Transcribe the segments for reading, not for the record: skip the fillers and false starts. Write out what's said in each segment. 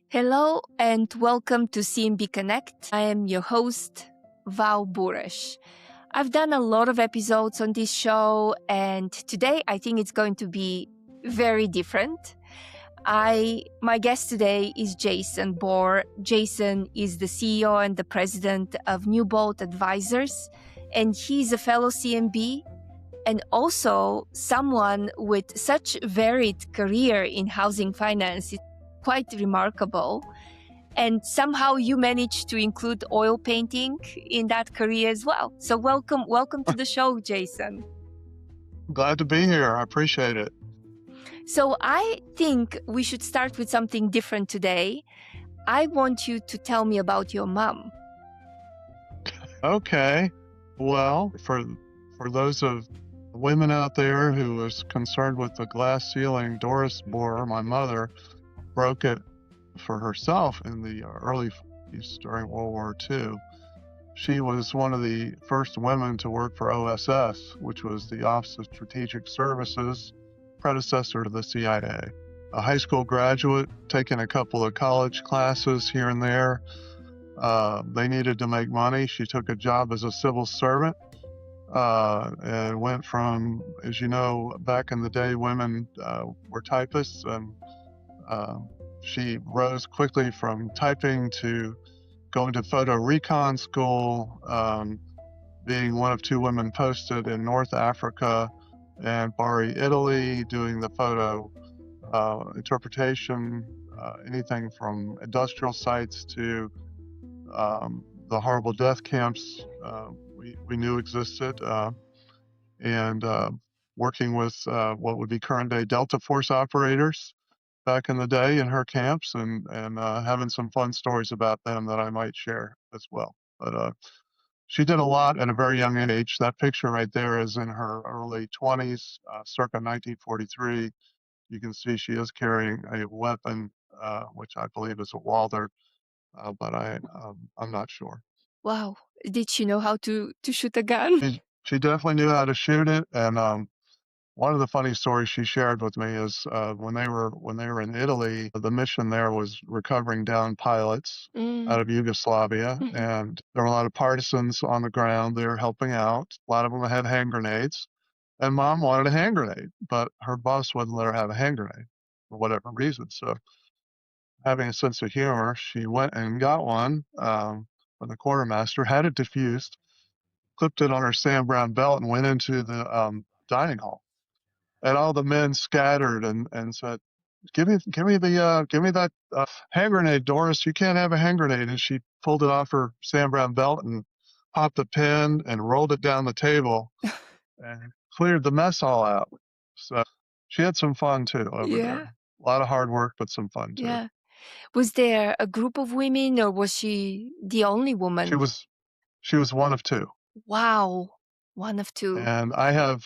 Hello and welcome to CMBConnect. I am your host, Val Buresch. I've done a lot of episodes on this show, and today I think it's going to be very different. My guest today is Jason Bohrer. Jason is the CEO and the President of Newbold Advisors, and he's a fellow CMB and also someone with such varied career in housing finance. It's quite remarkable. And somehow you managed to include oil painting in that career as well. So welcome to the show, Jason. Glad to be here. I appreciate it. So I think we should start with something different today. I want you to tell me about your mom. Okay. Well, for those of women out there who was concerned with the glass ceiling, Doris Bohrer, my mother, broke it for herself in the early 40s during World War II. She was one of the first women to work for OSS, which was the Office of Strategic Services, predecessor to the CIA. A high school graduate, taking a couple of college classes here and there. They needed to make money. She took a job as a civil servant and went from, as you know, back in the day, women were typists, and she rose quickly from typing to going to photo recon school, being one of two women posted in North Africa and Bari, Italy, doing the photo interpretation, anything from industrial sites to the horrible death camps we knew existed, and working with what would be current day Delta Force operators back in the day in her camps, and having some fun stories about them that I might share as well. But she did a lot at a very young age. That picture right there is in her early 20s, circa 1943. You can see she is carrying a weapon, which I believe is a Walther, but I'm not sure. Wow. Did she know how to shoot a gun? She definitely knew how to shoot it, and one of the funny stories she shared with me is when they were in Italy, the mission there was recovering downed pilots out of Yugoslavia, and there were a lot of partisans on the ground there helping out. A lot of them had hand grenades, and Mom wanted a hand grenade, but her boss wouldn't let her have a hand grenade for whatever reason. So, having a sense of humor, she went and got one from the quartermaster, had it diffused, clipped it on her Sam Brown belt, and went into the dining hall. And all the men scattered and said, give me that hand grenade, Doris. You can't have a hand grenade. And she pulled it off her Sam Brown belt and popped the pin and rolled it down the table and cleared the mess all out. So she had some fun too over there. A lot of hard work, but some fun too. Yeah. Was there a group of women, or was she the only woman? She was one of two. Wow. One of two. And I have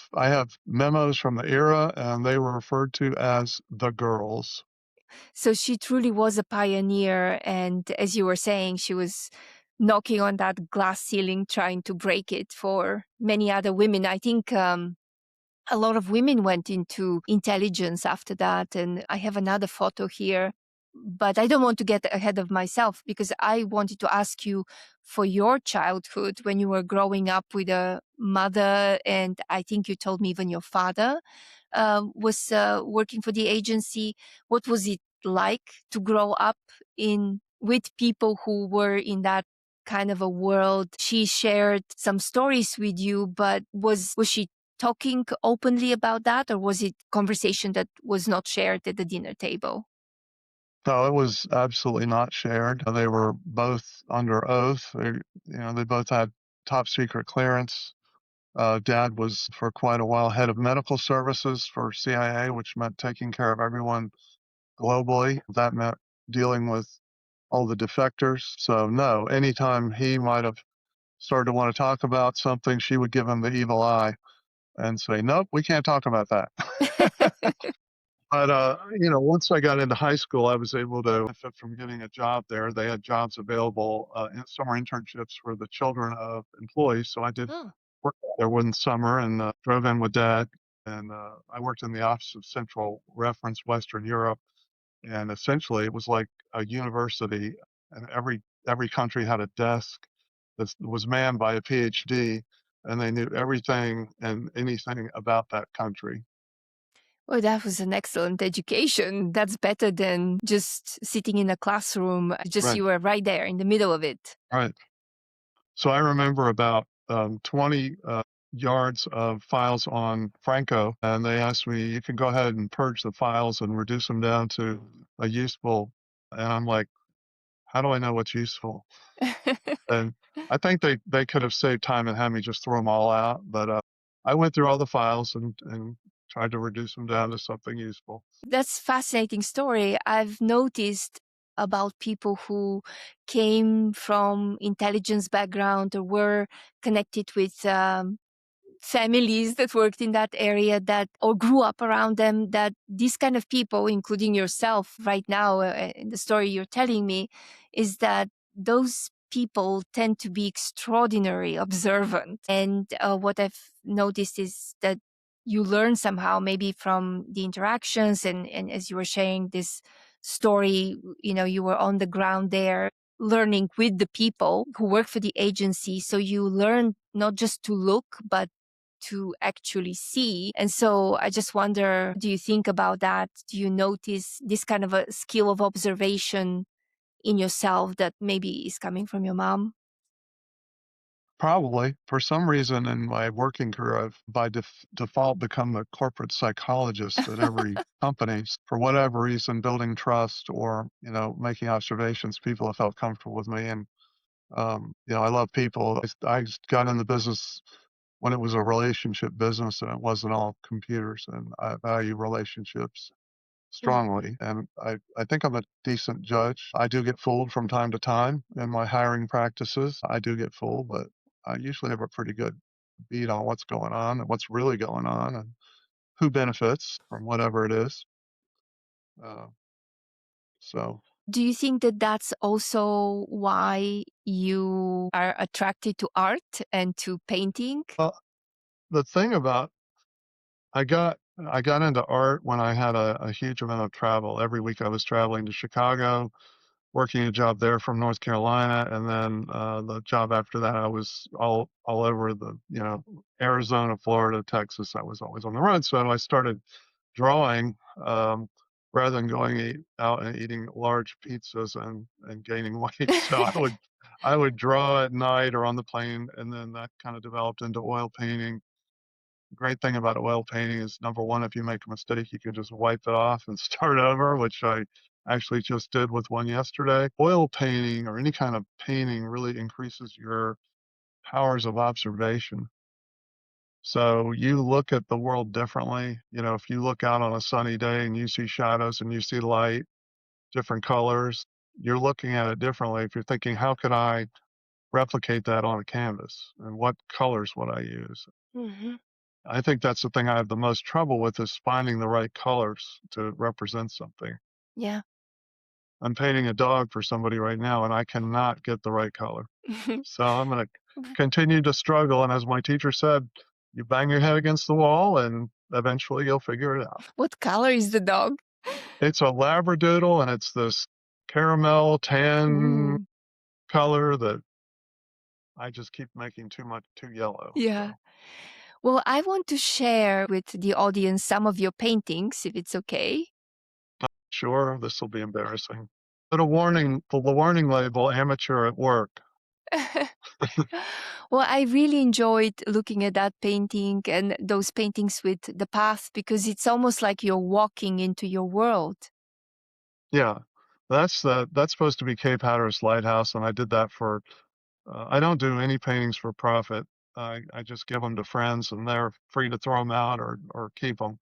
memos from the era, and they were referred to as the girls. So she truly was a pioneer, and as you were saying, she was knocking on that glass ceiling, trying to break it for many other women. I think a lot of women went into intelligence after that, and I have another photo here. But I don't want to get ahead of myself, because I wanted to ask you for your childhood when you were growing up with a mother, and I think you told me even your father was working for the agency. What was it like to grow up with people who were in that kind of a world? She shared some stories with you, but was she talking openly about that, or was it conversation that was not shared at the dinner table? No, it was absolutely not shared. They were both under oath. They both had top secret clearance. Dad was for quite a while head of medical services for CIA, which meant taking care of everyone globally. That meant dealing with all the defectors. So no, anytime he might have started to want to talk about something, she would give him the evil eye and say, nope, we can't talk about that. But, once I got into high school, I was able to benefit from getting a job there. They had jobs available in summer internships for the children of employees. So I did worked out there one summer and drove in with Dad. And I worked in the Office of Central Reference Western Europe. And essentially, it was like a university, and every country had a desk that was manned by a PhD, and they knew everything and anything about that country. Well, that was an excellent education. That's better than just sitting in a classroom. Just Right, you were right there in the middle of it. right. So I remember about 20 yards of files on Franco, and they asked me, "You can go ahead and purge the files and reduce them down to a useful." And I'm like, "How do I know what's useful?" And I think they could have saved time and had me just throw them all out, but I went through all the files and tried to reduce them down to something useful. That's fascinating story. I've noticed about people who came from intelligence background or were connected with families that worked in that area that or grew up around them, that these kind of people, including yourself right now in the story you're telling me, is that those people tend to be extraordinary observant. And what I've noticed is that you learn somehow maybe from the interactions, and as you were sharing this story, you were on the ground there learning with the people who work for the agency. So you learn not just to look, but to actually see. And so I just wonder, do you think about that? Do you notice this kind of a skill of observation in yourself that maybe is coming from your mom? Probably. For some reason in my working career, I've by default become a corporate psychologist at every company. For whatever reason, building trust or, making observations, people have felt comfortable with me. And, I love people. I got in the business when it was a relationship business and it wasn't all computers. And I value relationships Mm. strongly. And I think I'm a decent judge. I do get fooled from time to time in my hiring practices. I do get fooled, but I usually have a pretty good beat on what's going on and what's really going on and who benefits from whatever it is. Uh, so, Do you think that that's also why you are attracted to art and to painting? well, the thing about I got I got into art when I had a huge amount of travel. Every week I was traveling to Chicago, working a job there from North Carolina, and then the job after that, I was all over Arizona, Florida, Texas. I was always on the road, so I started drawing rather than going out and eating large pizzas and gaining weight. So I would draw at night or on the plane, and then that kind of developed into oil painting. Great thing about oil painting is number one, if you make a mistake, you can just wipe it off and start over, which I actually just did with one yesterday. Oil painting or any kind of painting really increases your powers of observation. So you look at the world differently. If you look out on a sunny day and you see shadows and you see light, different colors, you're looking at it differently. If you're thinking, how could I replicate that on a canvas? And what colors would I use? Hmm. I think that's the thing I have the most trouble with is finding the right colors to represent something. Yeah. I'm painting a dog for somebody right now, and I cannot get the right color. So I'm going to continue to struggle. And as my teacher said, you bang your head against the wall, and eventually you'll figure it out. What color is the dog? It's a Labradoodle, and it's this caramel tan Mm, color that I just keep making too yellow. yeah. So Well, I want to share with the audience some of your paintings, if it's okay. sure, this will be embarrassing. But the warning label, amateur at work. Well, I really enjoyed looking at that painting and those paintings with the path because it's almost like you're walking into your world. Yeah, that's supposed to be Cape Hatteras Lighthouse, and I did that for. I don't do any paintings for profit. I just give them to friends, and they're free to throw them out or keep them.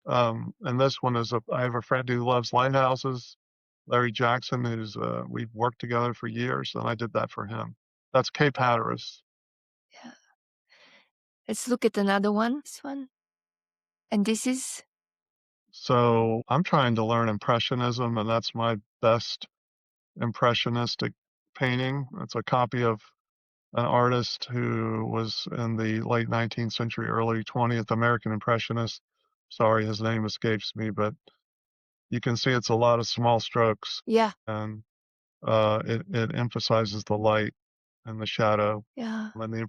And this one is I have a friend who loves lighthouses, Larry Jackson, who's we've worked together for years, and I did that for him. That's Cape Hatteras. Yeah. Let's look at another one. This one. And this is, So I'm trying to learn Impressionism, and that's my best impressionistic painting. It's a copy of an artist who was in the late 19th century, early 20th, American Impressionist. Sorry, his name escapes me, but you can see it's a lot of small strokes, Yeah. and it emphasizes the light and the shadow. Yeah. And the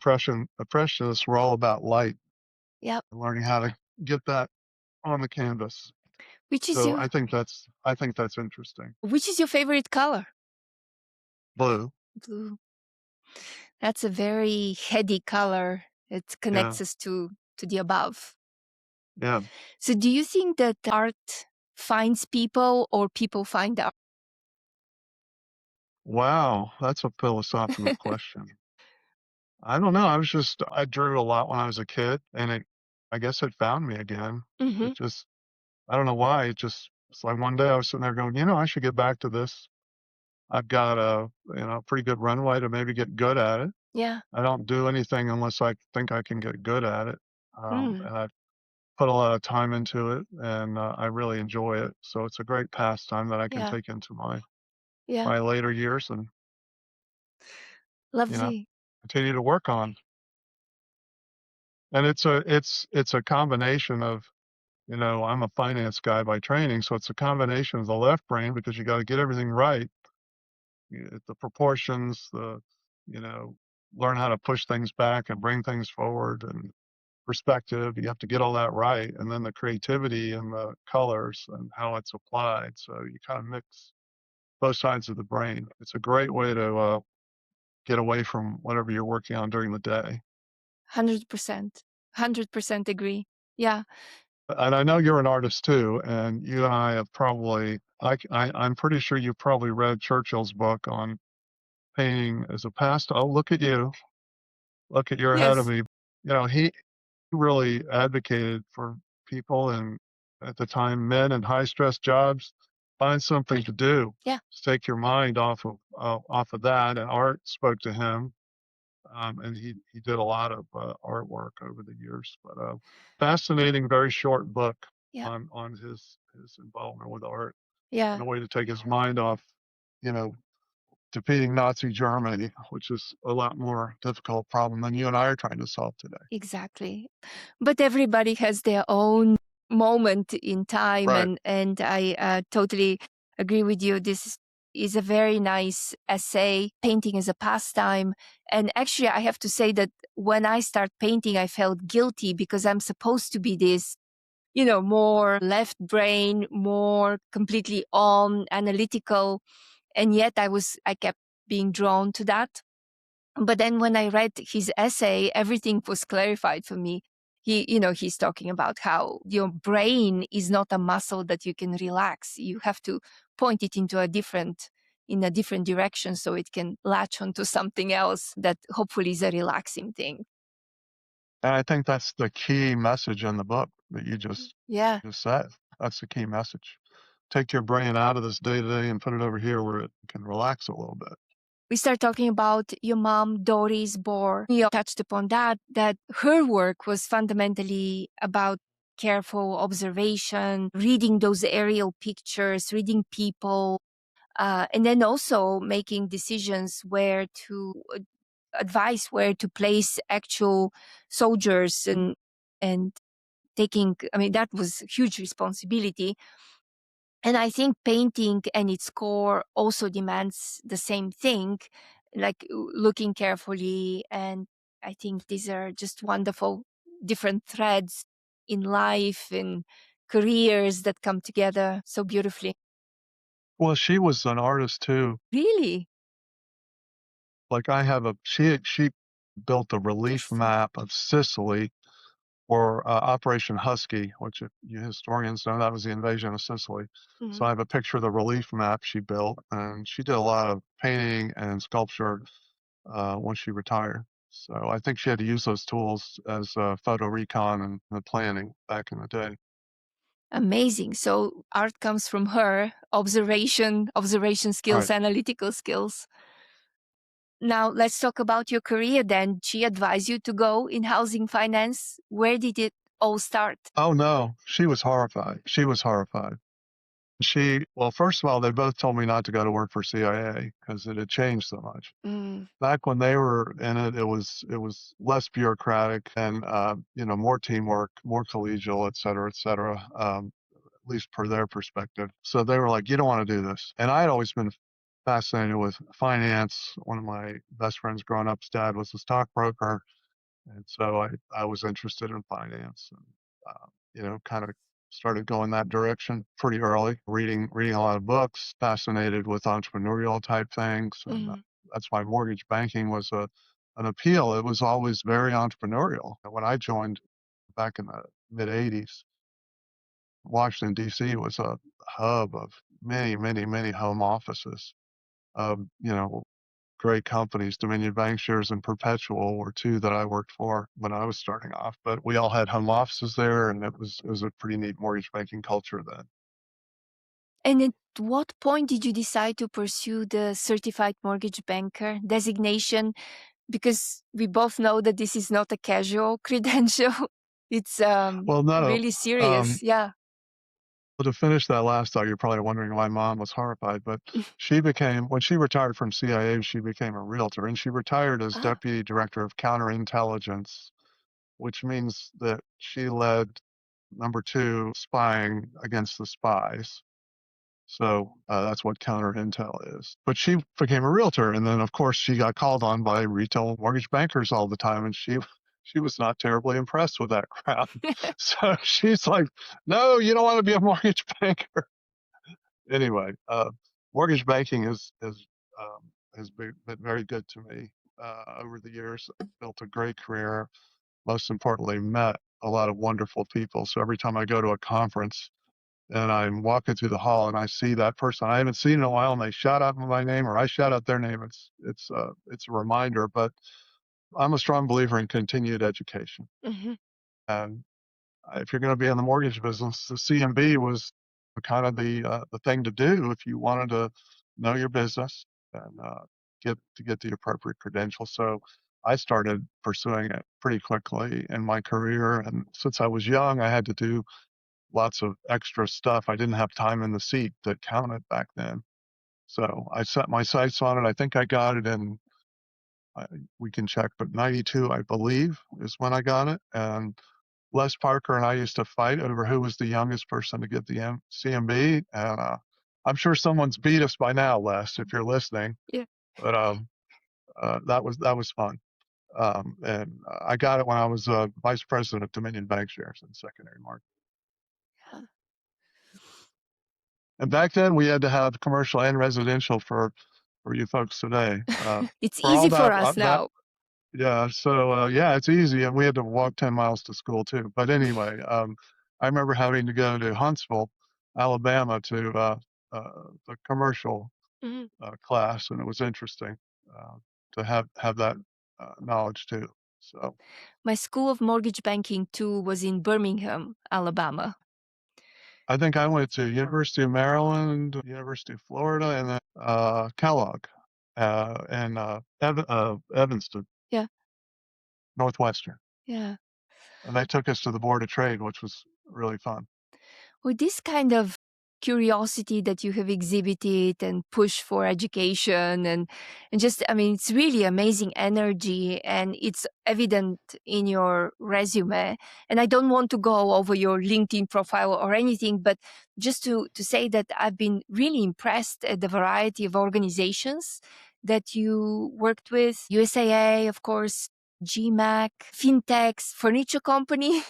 Impressionists were all about light Yep. and learning how to get that on the canvas. Which is So your I think that's interesting. which is your favorite color? Blue, Blue. That's a very heady color. It yeah, connects us to the above. yeah. So do you think that art finds people or people find art? Wow, that's a philosophical question. I don't know. I drew a lot when I was a kid, and I guess it found me again. Mm-hmm. It just, I don't know why. It's like one day I was sitting there going, I should get back to this. I've got a, pretty good runway to maybe get good at it. Yeah. I don't do anything unless I think I can get good at it. Mm. And I put a lot of time into it, and I really enjoy it. So it's a great pastime that I can Yeah. take into Yeah. my later years and, you know, Lovely. continue to work on. And it's a combination of, I'm a finance guy by training, so it's a combination of the left brain because you got to get everything right, the proportions, you know, learn how to push things back and bring things forward and perspective. You have to get all that right, and then the creativity and the colors and how it's applied. So you kind of mix both sides of the brain. It's a great way to get away from whatever you're working on during the day. 100%. 100% agree. Yeah. And I know you're an artist too, and you and I have probably, I'm pretty sure you've probably read Churchill's book on painting as a pastime. Oh, look at you. Look at you're ahead of Yes. me. He really advocated for people and at the time, men in high stress jobs, find something to do Yeah. to take your mind off of that. And art spoke to him. And he did a lot of artwork over the years. But fascinating, very short book Yeah. on his involvement with art and Yeah. a way to take his mind off, you know, defeating Nazi Germany, which is a lot more difficult problem than you and I are trying to solve today. Exactly. But everybody has their own moment in time, Right. and I totally agree with you. This is a very nice essay, painting as a pastime. And actually, I have to say that when I start painting, I felt guilty because I'm supposed to be this, more left brain, more completely on analytical, and yet I kept being drawn to that. But then when I read his essay, everything was clarified for me. He's talking about how your brain is not a muscle that you can relax. You have to point it in a different direction so it can latch onto something else that hopefully is a relaxing thing. And I think that's the key message in the book that you Yeah. just said. That's the key message. Take your brain out of this day to day and put it over here where it can relax a little bit. We start talking about your mom, Doris Bohrer. You touched upon that her work was fundamentally about careful observation, reading those aerial pictures, reading people, and then also making decisions where to advise where to place actual soldiers and taking, I mean, that was a huge responsibility. And I think painting and its core also demands the same thing, like looking carefully. And I think these are just wonderful different threads in life and careers that come together so beautifully. Well, she was an artist too. Really? Like she built a relief Yes. map of Sicily for Operation Husky, which if you historians know, that was the invasion of Sicily. So Mhm. I have a picture of the relief map she built, and she did a lot of painting and sculpture when she retired. So I think she had to use those tools as photo recon and the planning back in the day. Amazing. So art comes from her, observation skills, Right. analytical skills. Now let's talk about your career then. She advised you to go in housing finance. Where did it all start? Oh no, she was horrified. She was horrified. Well, first of all, they both told me not to go to work for CIA because it had changed so much. Mm, Back when they were in it, it was less bureaucratic and, more teamwork, more collegial, et cetera, et cetera, at least per their perspective. So they were like, you don't want to do this. And I had always been fascinated with finance. One of my best friends growing up's dad was a stockbroker. And so I was interested in finance and, kind of started going that direction pretty early, reading a lot of books, fascinated with entrepreneurial type things. And mm, that's why mortgage banking was an appeal. It was always very entrepreneurial. When I joined back in the mid 80s, Washington, D.C. was a hub of many, many, many home offices. Great companies. Dominion Bankshares and Perpetual were two that I worked for when I was starting off, but we all had home offices there, and it was a pretty neat mortgage banking culture then. And at what point did you decide to pursue the certified mortgage banker designation? Because we both know that this is not a casual credential. It's Well, no, really um, serious. Yeah. well, to finish that last thought, you're probably wondering why mom was horrified, but when she retired from CIA, she became a realtor, and she retired as Ah. deputy director of counterintelligence, which means that she led number two spying against the spies. So that's what counter intel is. But she became a realtor, and then of course she got called on by retail mortgage bankers all the time, and she was not terribly impressed with that crowd. So she's like, "No, you don't want to be a mortgage banker." Anyway, mortgage banking has been very good to me over the years. Built a great career. Most importantly, met a lot of wonderful people. So every time I go to a conference and I'm walking through the hall and I see that person I haven't seen in a while and they shout out my name or I shout out their name, it's a reminder. But I'm a strong believer in continued education. Mhm. And if you're going to be in the mortgage business, the CMB was kind of the thing to do if you wanted to know your business and get the appropriate credentials. So I started pursuing it pretty quickly in my career, and since I was young, I had to do lots of extra stuff. I didn't have time in the seat that counted back then. So I set my sights on it. I think I got it in, we can check, but 92, I believe, is when I got it. And Les Parker and I used to fight over who was the youngest person to get the CMB. And I'm sure someone's beat us by now, Les, if you're listening. Yeah. But that was fun. And I got it when I was vice president of Dominion Bankshares in secondary market. Yeah. And back then, we had to have commercial and residential for you folks today. It's For all easy for us now. yeah. So yeah, it's easy, and we had to walk 10 miles to school too. But anyway, I remember having to go to Huntsville, Alabama, to the commercial Mhm. class, and it was interesting to have that knowledge too. So My school of mortgage banking too was in Birmingham, Alabama. I think I went to University of Maryland, University of Florida, and then Kellogg, and Evanston, Yeah. Northwestern. Yeah. And they took us to the Board of Trade, which was really fun. With this kind of curiosity that you have exhibited and push for education and just, I mean, it's really amazing energy and it's evident in your resume. And I don't want to go over your LinkedIn profile or anything, but just to say that I've been really impressed at the variety of organizations that you worked with. USAA, of course, GMAC, fintechs, furniture company.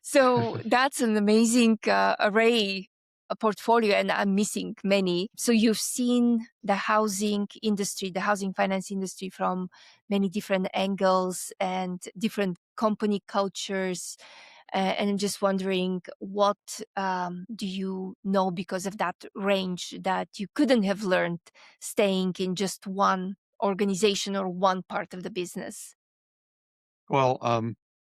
So that's an amazing array, a portfolio, and I'm missing many. So you've seen the housing industry, the housing finance industry from many different angles and different company cultures. And I'm just wondering, what do you know because of that range that you couldn't have learned staying in just one organization or one part of the business? Well,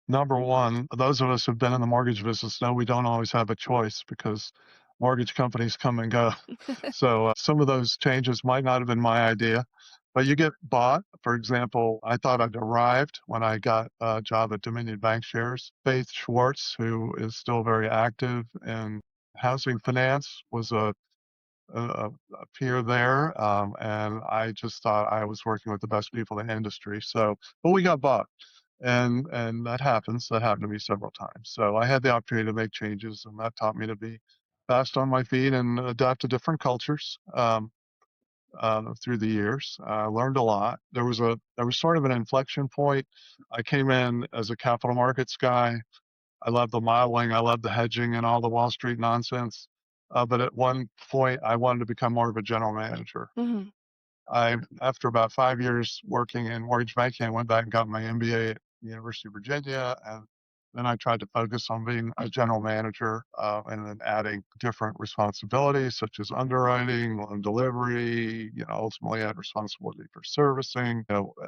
number one, those of us who've been in the mortgage business know we don't always have a choice because mortgage companies come and go. So some of those changes might not have been my idea, but you get bought. For example, I thought I'd arrived when I got a job at Dominion Bankshares. Faith Schwartz, who is still very active in housing finance, was a appear there, and I just thought I was working with the best people in the industry. So, but we got bought, and that happens. That happened to me several times. So I had the opportunity to make changes, and that taught me to be fast on my feet and adapt to different cultures. Through the years, I learned a lot. There was sort of an inflection point. I came in as a capital markets guy. I love the modeling, I love the hedging and all the Wall Street nonsense. But at one point, I wanted to become more of a general manager. Hmm. After about 5 years working in mortgage banking, I went back and got my MBA at the University of Virginia, and then I tried to focus on being a general manager, and then adding different responsibilities such as underwriting, loan delivery. Ultimately, I had responsibility for servicing.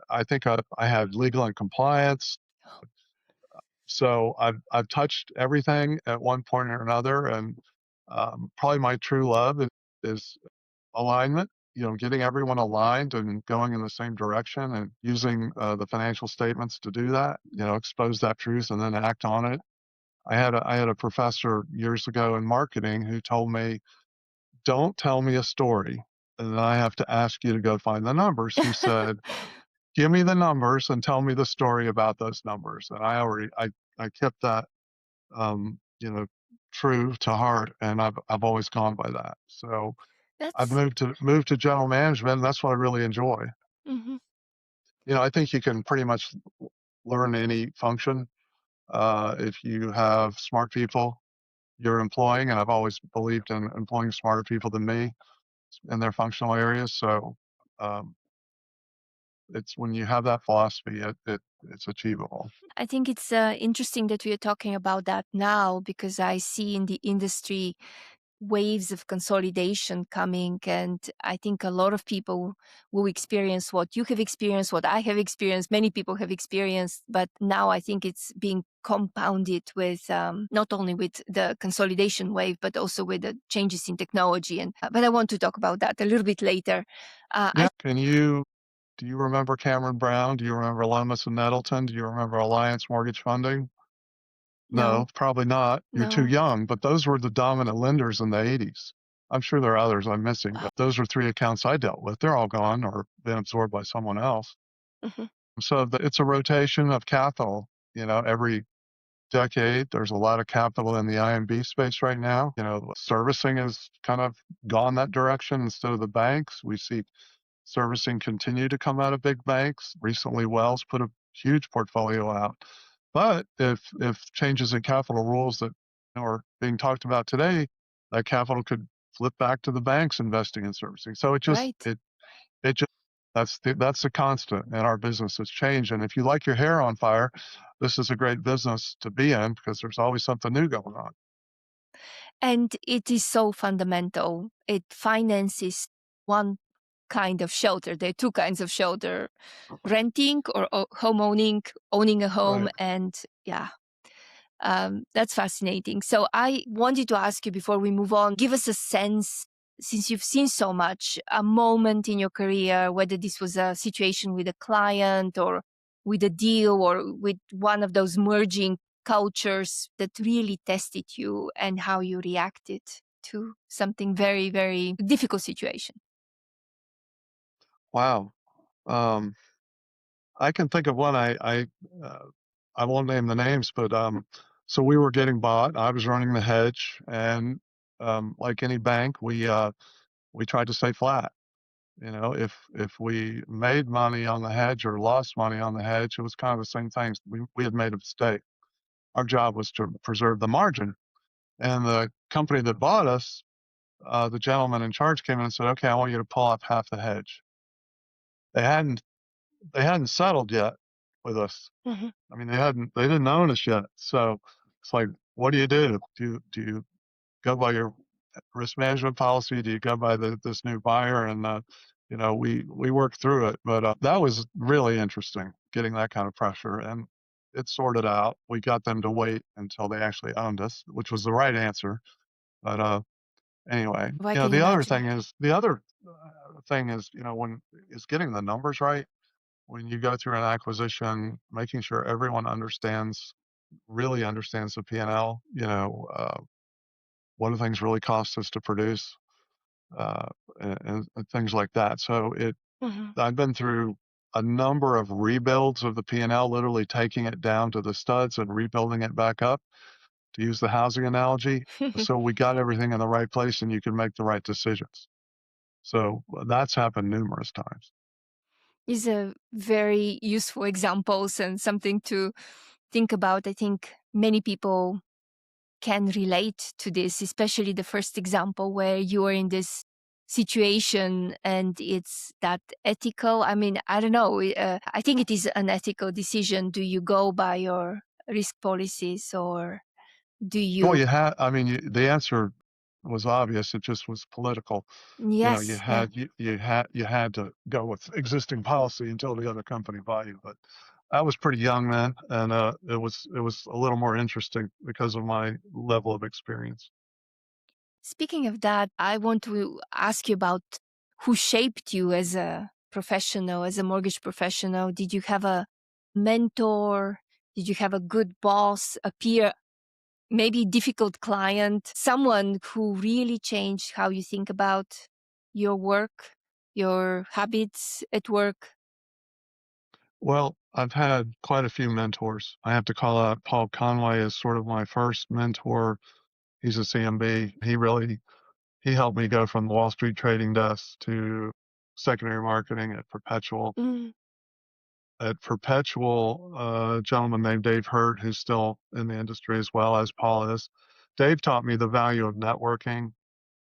I think I had legal and compliance. So I've touched everything at one point or another, and probably my true love is alignment. Getting everyone aligned and going in the same direction, and using the financial statements to do that. Expose that truth and then act on it. I had a professor years ago in marketing who told me, "Don't tell me a story, and then I have to ask you to go find the numbers." He said, "Give me the numbers and tell me the story about those numbers." And I kept that um, you know, true to heart, and I've always gone by that. So I've That's moved to general management, and that's what I really enjoy. mhm. I think you can pretty much learn any function if you have smart people you're employing, and I've always believed in employing smarter people than me in their functional areas. So um, it's when you have that philosophy, it's achievable. I think it's interesting that we are talking about that now because I see in the industry waves of consolidation coming. And I think a lot of people will experience what you have experienced, what I have experienced, many people have experienced. But now I think it's being compounded with not only with the consolidation wave, but also with the changes in technology. And but I want to talk about that a little bit later. Yeah. Do you remember Cameron Brown? Do you remember Lomas and Nettleton? Do you remember Alliance Mortgage Funding? No, No, probably not. You're too no. young, but those were the dominant lenders in the 80s. I'm sure there are others I'm missing, but those are three accounts I dealt with. They're all gone or been absorbed by someone else. Mhm. So it's a rotation of capital. Every decade, there's a lot of capital in the IMB space right now. Servicing has kind of gone that direction instead of the banks. We see servicing continue to come out of big banks. Recently, Wells put a huge portfolio out. But if changes in capital rules that are being talked about today, that capital could flip back to the banks investing in servicing. So Right. it just that's the constant in our business. It's changed. And if you like your hair on fire, this is a great business to be in because there's always something new going on. And it is so fundamental. It finances one kind of shelter. There are two kinds of shelter: renting or home owning a home. Right. And yeah, that's fascinating. So I wanted to ask you before we move on, give us a sense, since you've seen so much, a moment in your career, whether this was a situation with a client or with a deal or with one of those merging cultures that really tested you and how you reacted to something very, very difficult situation. Wow. Um, I can think of one. I won't name the names, but so we were getting bought. I was running the hedge, and like any bank, we tried to stay flat. If we made money on the hedge or lost money on the hedge, it was kind of the same thing. We had made a mistake. Our job was to preserve the margin. And the company that bought us, the gentleman in charge came in and said, "Okay, I want you to pull off half the hedge." They hadn't they hadn't settled yet with us. Mhm. I mean, they didn't own us yet. So it's like, what do you do? Do you go by your risk management policy? Do you go by this new buyer? And we worked through it, but that was really interesting, getting that kind of pressure, and it sorted out. We got them to wait until they actually owned us, which was the right answer. But anyway, I can imagine. the other thing is, when is getting the numbers right. When you go through an acquisition, making sure everyone really understands the P&L, what do things really cost us to produce? uh, and things like that. So I've been through a number of rebuilds of the P&L, literally taking it down to the studs and rebuilding it back up, to use the housing analogy. So we got everything in the right place and you can make the right decisions. So that's happened numerous times. Is a very useful examples and something to think about. I think many people can relate to this, especially the first example where you are in this situation and it's that ethical. I mean, I don't know. I think it is an ethical decision. Do you go by your risk policies or do Well, you? you had, I mean, the answer was obvious. It just was political. You know, Yes, yeah. you had to go with existing policy until the other company bought you. But I was pretty young then, and it was a little more interesting because of my level of experience. Speaking of that, I want to ask you about who shaped you as a professional, as a mortgage professional. Did you have a mentor? Did you have a good boss, a peer, maybe difficult client, someone who really changed how you think about your work, your habits at work? Well, I've had quite a few mentors. I have to call out Paul Conway as sort of my first mentor. He's a CMB. He helped me go from the Wall Street trading desk to secondary marketing at Perpetual. Mm. At Perpetual, a gentleman named Dave Hurt, who's still in the industry as well as Paul is. Dave taught me the value of networking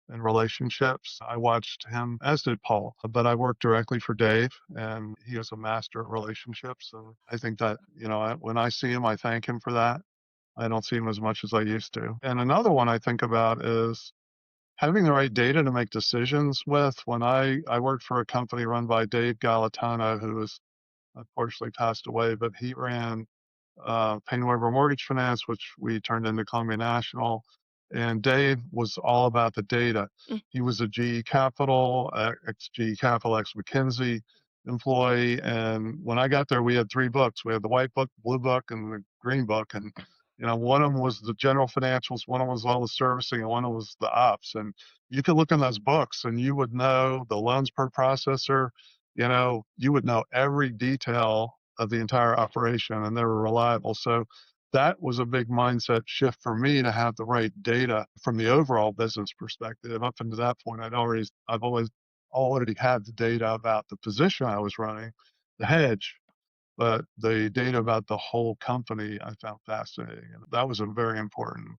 and relationships. I watched him, as did Paul, but I worked directly for Dave, and he is a master at relationships. And I think that, when I see him, I thank him for that. I don't see him as much as I used to. And another one I think about is having the right data to make decisions with. When I worked for a company run by Dave Galatano, who was unfortunately passed away, but he ran Payne Weber Mortgage Finance, which we turned into Columbia National. And Dave was all about the data. Mm. He was a GE Capital, ex-GE Capital, ex-McKinsey employee. And when I got there, we had three books. We had the white book, blue book, and the green book. And, one of them was the general financials, one of them was all the servicing, and one of them was the ops. And you could look in those books and you would know the loans per processor. You would know every detail of the entire operation, and they were reliable. So that was a big mindset shift for me, to have the right data from the overall business perspective. Up until that point, I've always already had the data about the position I was running, the hedge, but the data about the whole company I found fascinating. And that was a very important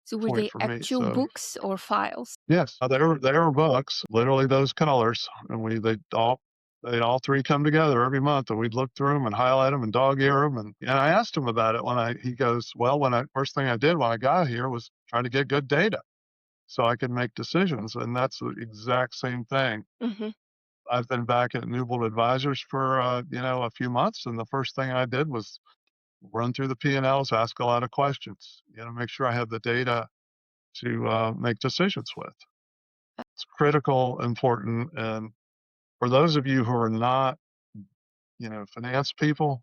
So were point they for me. actual So books or files? yes, they were books, literally those colors, and they'd all three come together every month, and we'd look through them and highlight them and dog ear them. And I asked him about it he goes, well, first thing I did when I got here was try to get good data so I could make decisions. And that's the exact same thing. Mm-hmm. I've been back at Newbold Advisors for, a few months. And the first thing I did was run through the P&Ls, ask a lot of questions, make sure I have the data to make decisions with. It's critical, important. And for those of you who are not, finance people,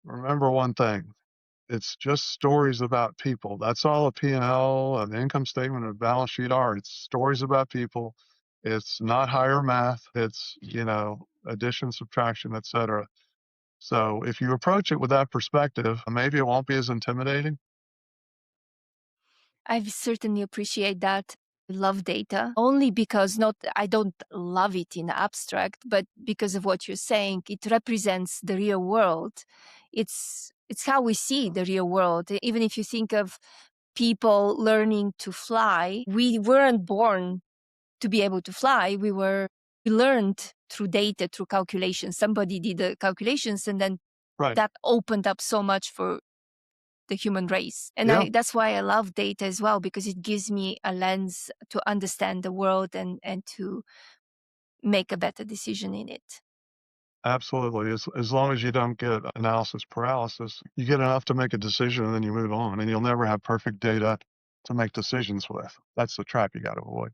remember one thing. It's just stories about people. That's all a P&L, an income statement, and a balance sheet are. It's stories about people. It's not higher math. It's, addition, subtraction, etc. So if you approach it with that perspective, maybe it won't be as intimidating. I certainly appreciate that. I love data only because not I don't love it in abstract, but because of what you're saying, it represents the real world. It's how we see the real world. Even if you think of people learning to fly, we weren't born to be able to fly. We learned through data, through calculations. Somebody did the calculations, and then Right. that opened up so much for the human race. And Yeah, that's why I love data as well, because it gives me a lens to understand the world and to make a better decision in it. absolutely. As long as you don't get analysis paralysis, you get enough to make a decision and then you move on, and you'll never have perfect data to make decisions with. That's the trap you got to avoid.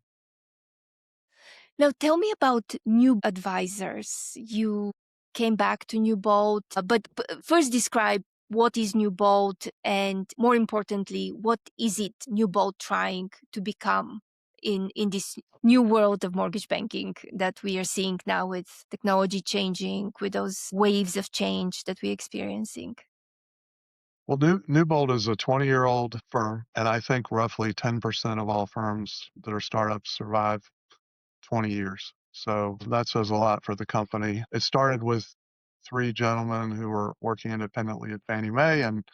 Now, tell me about new advisors. You came back to Newbold, but first describe what is Newbold, and more importantly, what is it Newbold trying to become in this new world of mortgage banking that we are seeing now, with technology changing, with those waves of change that we're experiencing? Well, Newbold is a 20-year-old firm, and I think roughly 10% of all firms that are startups survive 20 years. So that says a lot for the company. It started with three gentlemen who were working independently at Fannie Mae, and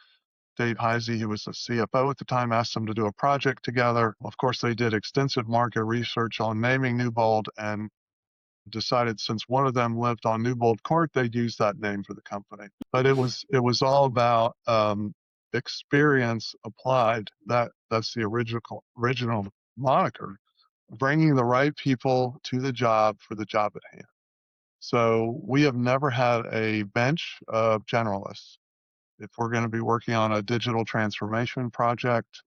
Dave Heisey, who was the CFO at the time, asked them to do a project together. Of course, they did extensive market research on naming Newbold and decided since one of them lived on Newbold Court, they'd use that name for the company. But it was all about experience applied. That's the original moniker, bringing the right people to the job for the job at hand. So we have never had a bench of generalists. If we're going to be working on a digital transformation project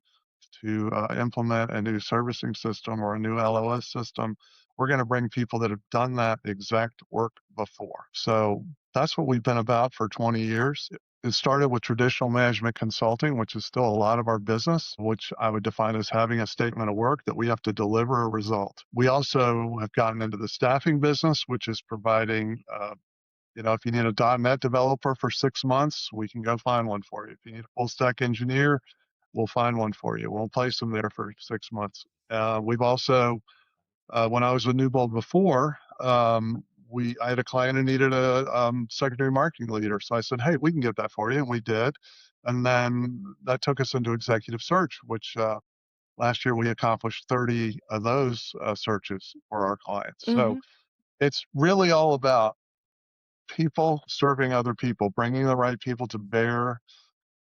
to implement a new servicing system or a new LOS system, we're going to bring people that have done that exact work before. So that's what we've been about for 20 years. It started with traditional management consulting, which is still a lot of our business, which I would define as having a statement of work that we have to deliver a result. We also have gotten into the staffing business, which is providing if you need a .NET developer for 6 months, we can go find one for you. If you need a full stack engineer, we'll find one for you. We'll place them there for 6 months. We've also, when I was with Newbold before, I had a client who needed a secondary marketing leader. So I said, hey, we can get that for you. And we did. And then that took us into executive search, which last year we accomplished 30 of those searches for our clients. So Mm-hmm. it's really all about people serving other people, bringing the right people to bear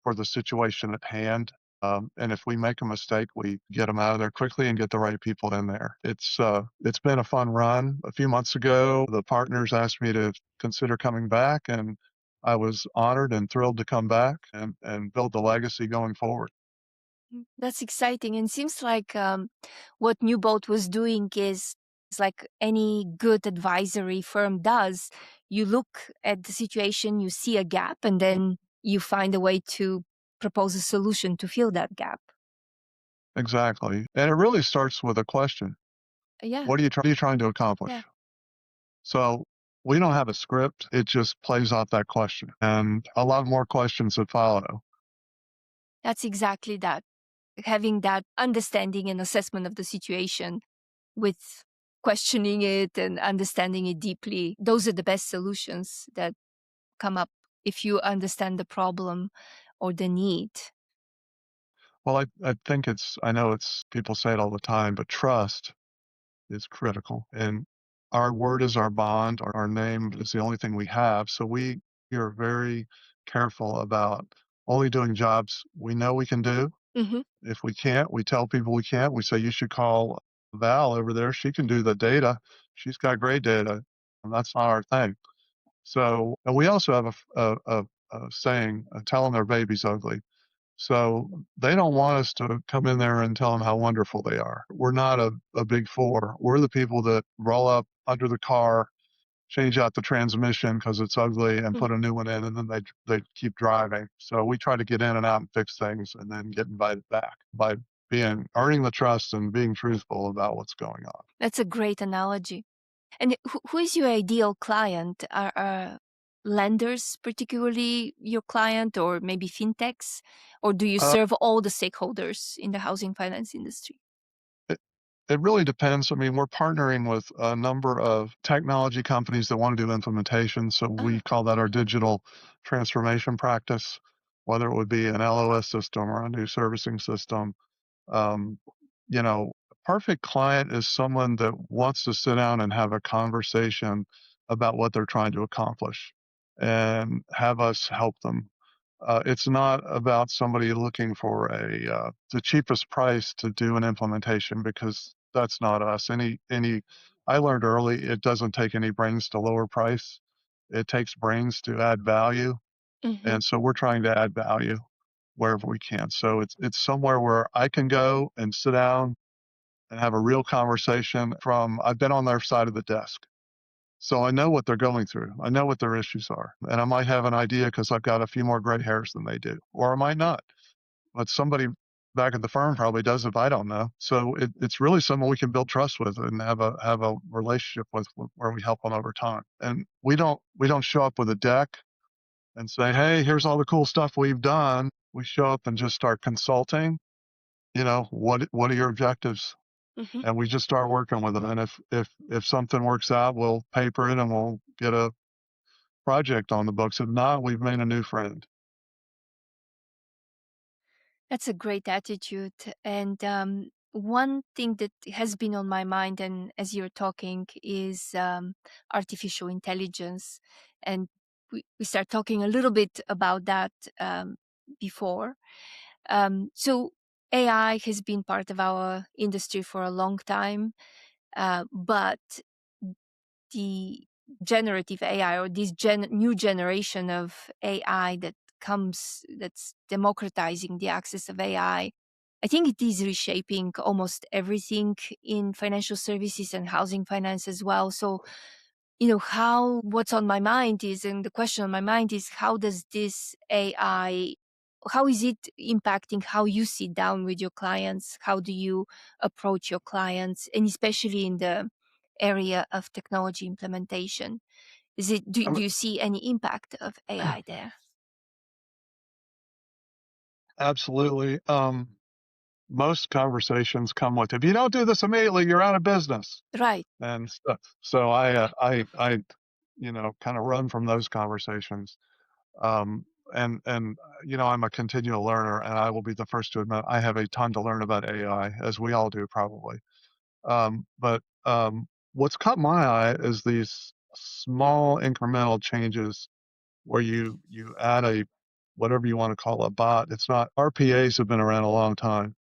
for the situation at hand. And if we make a mistake, we get them out of there quickly and get the right people in there. It's been a fun run. A few months ago, the partners asked me to consider coming back, and I was honored and thrilled to come back and build the legacy going forward. That's exciting. And seems like what Newbold was doing is like any good advisory firm does. You look at the situation, you see a gap, and then you find a way to propose a solution to fill that gap. Exactly. And it really starts with a question. Yeah, What are you trying to yeah, accomplish? So we don't have a script. It just plays off that question and a lot more questions that follow. that's exactly that. Having that understanding and assessment of the situation with questioning it and understanding it deeply, those are the best solutions that come up if you understand the problem or the need. Well, I think I know people say it all the time, but trust is critical. And our word is our bond. Our name is the only thing we have. So we are very careful about only doing jobs we know we can do. Hmm. If we can't, we tell people we can't. We say, you should call Val over there. She can do the data. She's got great data. And that's not our thing. So, and we also have a saying, telling their baby's ugly. So they don't want us to come in there and tell them how wonderful they are. We're not a big four. We're the people that roll up under the car, change out the transmission because it's ugly, and put a new one in, and then they keep driving. So we try to get in and out and fix things, and then get invited back by earning the trust and being truthful about what's going on. That's a great analogy. And who is your ideal client? Are lenders particularly your client, or maybe fintechs? Or do you Uh, serve all the stakeholders in the housing finance industry? it, it really depends. I mean, we're partnering with a number of technology companies that want to do implementation. So we Ah, call that our digital transformation practice, whether it would be an LOS system or a new servicing system. Um, a perfect client is someone that wants to sit down and have a conversation about what they're trying to accomplish and have us help them. It's not about somebody looking for the cheapest price to do an implementation, because that's not us. I learned early, it doesn't take any brains to lower price. It takes brains to add value. mm-hmm, And so we're trying to add value wherever we can. So it's somewhere where I can go and sit down and have a real conversation. I've been on their side of the desk. So I know what they're going through. I know what their issues are. And I might have an idea because I've got a few more gray hairs than they do, or I might not. But somebody back at the firm probably does if I don't know. So it's really someone we can build trust with and have a relationship with where we help them over time. And we don't show up with a deck and say, hey, here's all the cool stuff we've done. We show up and just start consulting. You know, what are your objectives? Hmm. And we just start working with them. And if something works out, we'll paper it and we'll get a project on the books. If not, we've made a new friend. That's a great attitude. And one thing that has been on my mind, and as you're talking, is artificial intelligence. And we start talking a little bit about that before. So AI has been part of our industry for a long time, but the generative AI, or this new generation of AI that's democratizing the access of AI, I think it is reshaping almost everything in financial services and housing finance as well. So, what's on my mind is, and the question on my mind is, how does this AI, how is it impacting how you sit down with your clients? How do you approach your clients? And especially in the area of technology implementation, do you see any impact of AI there? Absolutely. Most conversations come with, if you don't do this immediately, you're out of business. Right. And so kind of run from those conversations. Um, I'm a continual learner, and I will be the first to admit I have a ton to learn about AI, as we all do probably. But what's caught my eye is these small incremental changes where you add a whatever you want to call a bot. It's not RPAs have been around a long time,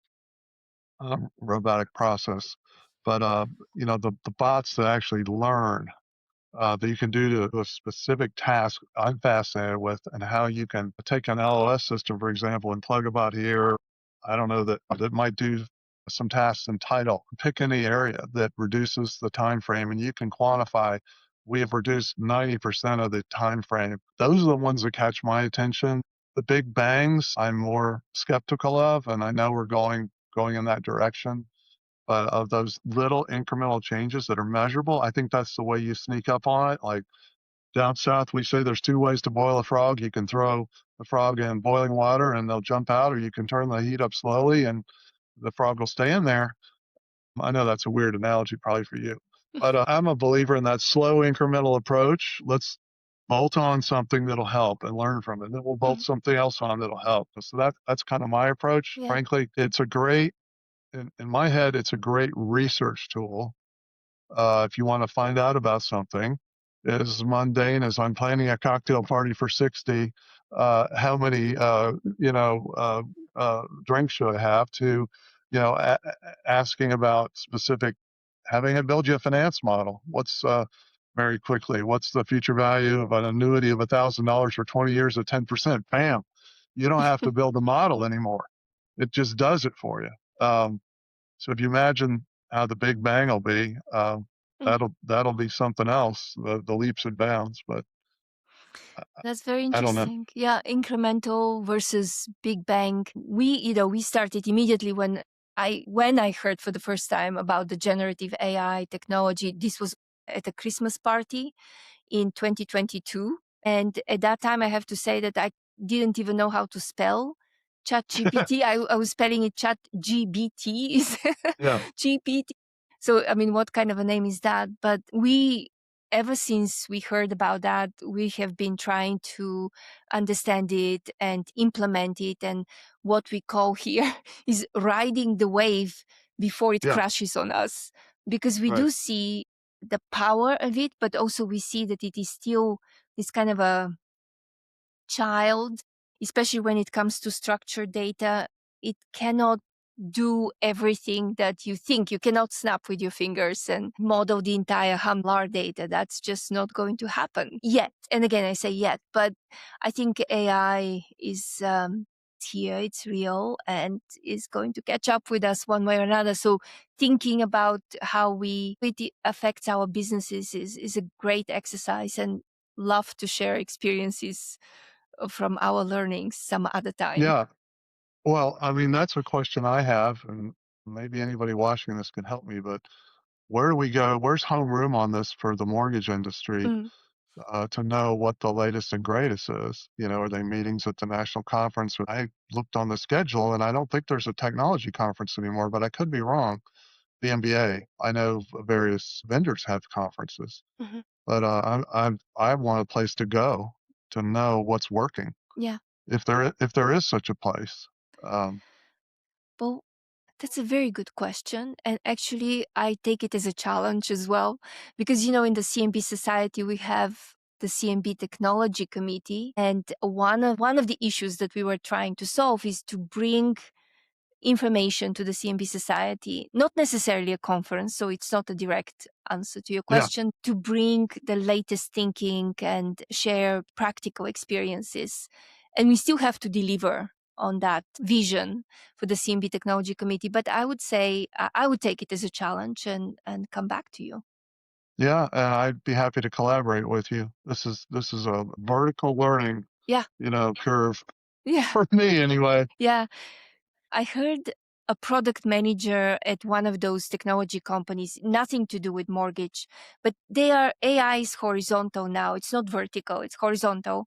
robotic process, but the bots that actually learn that you can do to a specific task I'm fascinated with, and how you can take an LOS system, for example, and plug a bot here. I don't know that might do some tasks in title. Pick any area that reduces the time frame, and you can quantify. We have reduced 90% of the time frame. Those are the ones that catch my attention. The big bangs, I'm more skeptical of, and I know we're going in that direction. But of those little incremental changes that are measurable, I think that's the way you sneak up on it. Like down south, we say there's two ways to boil a frog. You can throw the frog in boiling water and they'll jump out, or you can turn the heat up slowly and the frog will stay in there. I know that's a weird analogy probably for you, but I'm a believer in that slow incremental approach. Let's bolt on something that'll help and learn from it. Then we'll bolt Mhm. something else on that'll help. So that's kind of my approach. Yeah. Frankly, it's a great in my head, it's a great research tool. If you want to find out about something as mundane as I'm planning a cocktail party for 60, how many drinks should I have, to asking about specific, having it build you a finance model. What's very quickly, what's the future value of an annuity of $1,000 for 20 years at 10%? Bam, you don't have to build a model anymore. It just does it for you. So if you imagine how the Big Bang will be, Mm. that'll be something else, the leaps and bounds. But That's very I don't know. interesting. Yeah, incremental versus big bang. We started immediately when I heard for the first time about the generative AI technology. This was at a Christmas party in 2022. And at that time, I have to say that I didn't even know how to spell ChatGPT. I was spelling it ChatGBT, is Yeah, GPT. So, I mean, what kind of a name is that? But ever since we heard about that, we have been trying to understand it and implement it. And what we call here is riding the wave before it yeah, crashes on us. Because we right, do see the power of it, but also we see that it is still this kind of a child, especially when it comes to structured data. It cannot do everything that you think. You cannot snap with your fingers and model the entire Hamlar data. That's just not going to happen yet. And again, I say yet, but I think AI is here, it's real, and is going to catch up with us one way or another. So thinking about how it affects our businesses is a great exercise, and love to share experiences from our learnings some other time. yeah. Well, I mean, that's a question I have, and maybe anybody watching this can help me, but where do we go? Where's homeroom on this for the mortgage industry Mm, to know what the latest and greatest is? Are they meetings at the national conference? I looked on the schedule, and I don't think there's a technology conference anymore, but I could be wrong. The MBA, I know various vendors have conferences, mhm. but I want a place to go to know what's working, Yeah. if there is such a place. Um, Well, that's a very good question. And actually, I take it as a challenge as well. Because, in the CMB Society, we have the CMB Technology Committee. And one of the issues that we were trying to solve is to bring information to the CMB Society, not necessarily a conference, so it's not a direct answer to your yeah, question, to bring the latest thinking and share practical experiences. And we still have to deliver on that vision for the CMB Technology Committee. But I would say I would take it as a challenge and come back to you. yeah, and I'd be happy to collaborate with you. This is a vertical learning, Yeah, curve yeah, for me anyway. yeah. I heard a product manager at one of those technology companies, nothing to do with mortgage, but AI is horizontal now. It's not vertical, it's horizontal.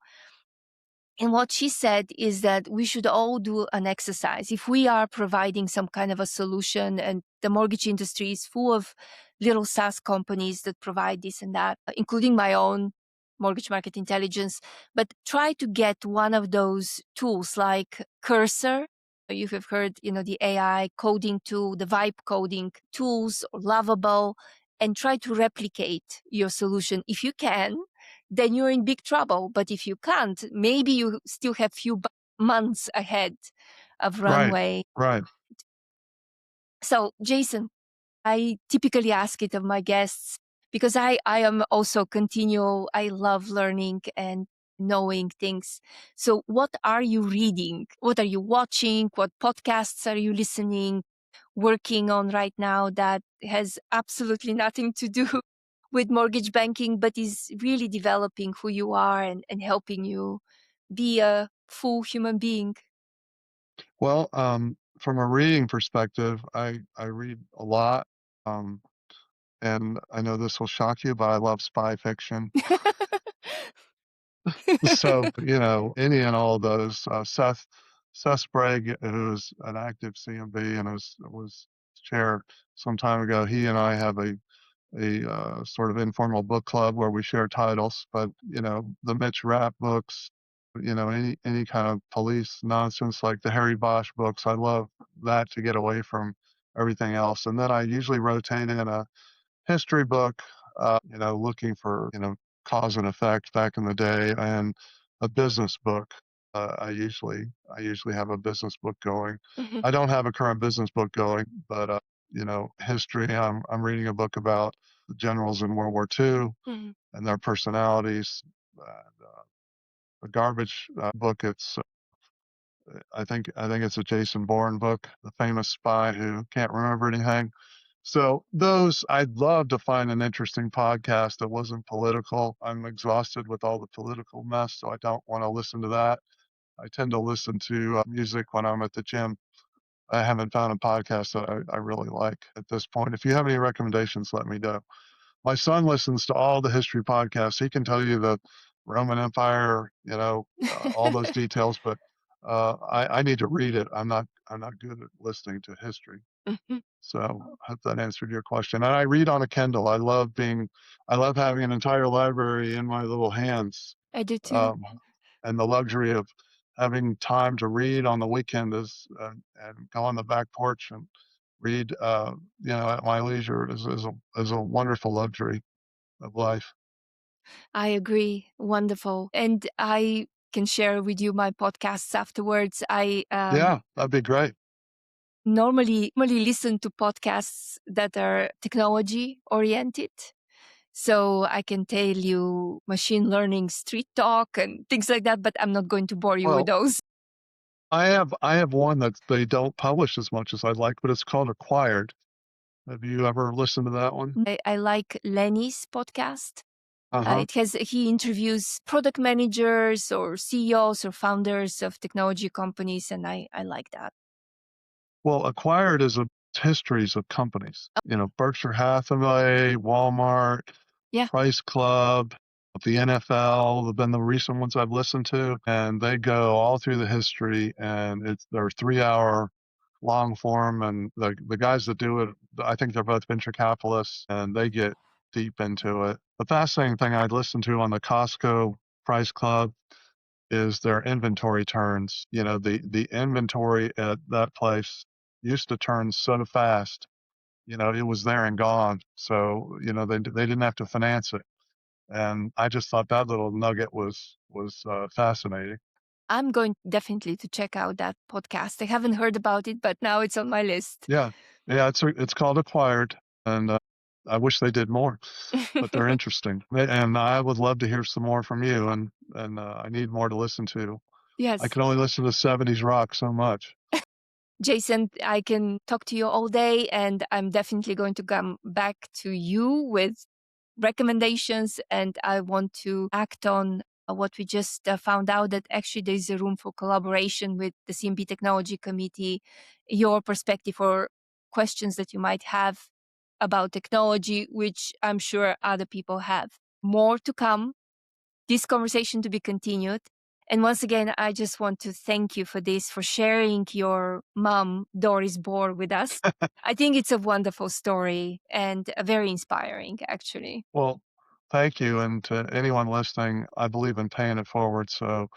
And what she said is that we should all do an exercise. If we are providing some kind of a solution, and the mortgage industry is full of little SaaS companies that provide this and that, including my own mortgage market intelligence, but try to get one of those tools like Cursor. You have heard, the AI coding tool, the vibe coding tools, or Lovable, and try to replicate your solution. If you can, then you're in big trouble. But if you can't, maybe you still have few months ahead of Right, runway. right. So, Jason, I typically ask it of my guests because I am also continual. I love learning and knowing things. So, what are you reading? What are you watching? What podcasts are you listening, working on right now that has absolutely nothing to do with mortgage banking, but is really developing who you are and helping you be a full human being? Well, from a reading perspective, I read a lot, um, and I know this will shock you, but I love spy fiction. So, any and all those, Seth Sprague, who's an active CMB and was chair some time ago, he and I have a sort of informal book club where we share titles, but, the Mitch Rapp books, any kind of police nonsense like the Harry Bosch books, I love that to get away from everything else. And then I usually rotate in a history book, looking for, cause and effect back in the day, and a business book. I usually have a business book going. Mhm, I don't have a current business book going, but history. I'm reading a book about the generals in World War II mhm. and their personalities. And, a garbage book. I think it's a Jason Bourne book, the famous spy who can't remember anything. So those, I'd love to find an interesting podcast that wasn't political. I'm exhausted with all the political mess, so I don't want to listen to that. I tend to listen to music when I'm at the gym. I haven't found a podcast that I really like at this point. If you have any recommendations, let me know. My son listens to all the history podcasts. He can tell you the Roman Empire, all those details, but I need to read it. I'm not good at listening to history. Mhm. So I hope that answered your question. And I read on a Kindle. I love having an entire library in my little hands. I do too. Um, and the luxury of having time to read on the weekend and go on the back porch and read, at my leisure is a wonderful luxury of life. I agree. Wonderful. And I can share with you my podcasts afterwards. I Yeah, that'd be great. normally listen to podcasts that are technology oriented. So I can tell you machine learning street talk and things like that, but I'm not going to bore you with Well, those. I have one that they don't publish as much as I'd like, but it's called Acquired. Have you ever listened to that one? I like Lenny's podcast. Uh-huh. He interviews product managers or CEOs or founders of technology companies, and I like that. Well, acquired is a histories of companies. Berkshire Hathaway, Walmart, Yeah. Price Club, the NFL have been the recent ones I've listened to, and they go all through the history, and they're 3-hour long form, and the guys that do it, I think they're both venture capitalists, and they get deep into it. The fascinating thing I'd listen to on the Costco Price Club is their inventory turns. The inventory at that place used to turn so fast. It was there and gone. So, they didn't have to finance it. And I just thought that little nugget was fascinating. I'm going definitely to check out that podcast. I haven't heard about it, but now it's on my list. Yeah. Yeah, it's called Acquired, and I wish they did more, but they're interesting. And I would love to hear some more from you, and I need more to listen to. I Yes. can only listen to 70s rock so much. Jason, I can talk to you all day, and I'm definitely going to come back to you with recommendations. And I want to act on what we just found out, that actually there's a room for collaboration with the CMB Technology Committee, your perspective or questions that you might have about technology, which I'm sure other people have. More to come, this conversation to be continued. And once again, I just want to thank you for this, for sharing your mom, Doris Bohrer, with us. I think it's a wonderful story and very inspiring, actually. Well, thank you. And to anyone listening, I believe in paying it forward. So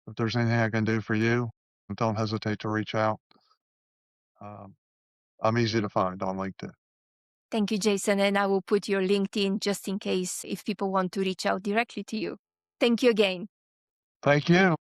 if there's anything I can do for you, don't hesitate to reach out. Um, I'm easy to find on LinkedIn. Thank you, Jason. And I will put your LinkedIn just in case if people want to reach out directly to you. Thank you again. Thank you.